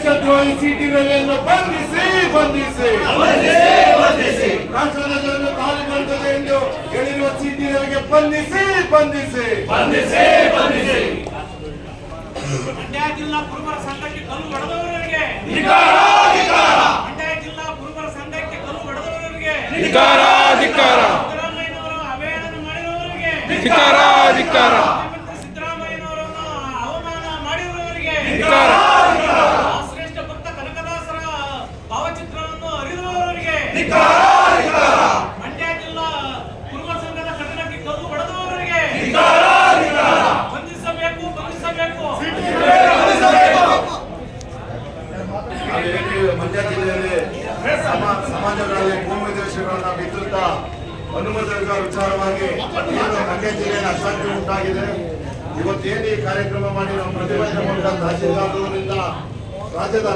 ದೇಶದ್ರೋಹಿ city ರವಿಯನ್ನು ಬಂಧಿಸಿ ರಾಷ್ಟ್ರದ ಜನರು ಖಾಲಿ ಬರುತ್ತದೆ ಎಂದು ಹೇಳಿರುವ ಸಿಟಿ ರವಿಗೆ ಬಂಧಿಸಿ ಮಂಡ್ಯ ಜಿಲ್ಲಾ ಕುರುಬರ ಸಂಘಕ್ಕೆ ಕಲ್ಲು ಹೊಡೆದವರಿಗೆ ಮಂಡ್ಯ ಜಿಲ್ಲಾ ಕುರುಬರ ಸಂಘಕ್ಕೆ ಕಲ್ಲು ಹೊಡೆದವರಿಗೆ ಸಿದ್ದರಾಮಯ್ಯನವರು ಅವೇಳನ ಮಾಡಿರುವವರಿಗೆ ಸಿದ್ದರಾಮಯ್ಯನವರನ್ನು ಅವಮಾನ ಮಾಡಿರುವವರಿಗೆ ಶ್ರೇಷ್ಠ ಭಕ್ತ ಕನಕದಾಸರ ಭಾವಚಿತ್ರವನ್ನು ಅರಿಯುವವರಿಗೆ ಮಂಡ್ಯ ಜಿಲ್ಲಾ ಕುರುಬರ ಸಂಘದ ಕಟ್ಟಡಕ್ಕೆ ಕಲ್ಲು ಹೊಡೆದವರಿಗೆ ಬಂಧಿಸಬೇಕು ಮಂಡ್ಯ ಜಿಲ್ಲೆಯಲ್ಲಿ ಸಮಾಜಗಳಲ್ಲಿ ಭೂಮಿ ದೇಶಗಳನ್ನ ವಿಸ್ತೃತ ಅನುಮತಿಗಳ ವಿಚಾರವಾಗಿ ಮಂಡ್ಯ ಜಿಲ್ಲೆಯಲ್ಲಿ ಅಶಾಂತಿ ಉಂಟಾಗಿದೆ. ಇವತ್ತೇನು ಈ ಕಾರ್ಯಕ್ರಮ ಮಾಡಿ ನಾವು ಪ್ರತಿಭಟನೆ ಮಾಡಿದ ತಹಸೀಲ್ದಾರರಿಂದ ರಾಜ್ಯದ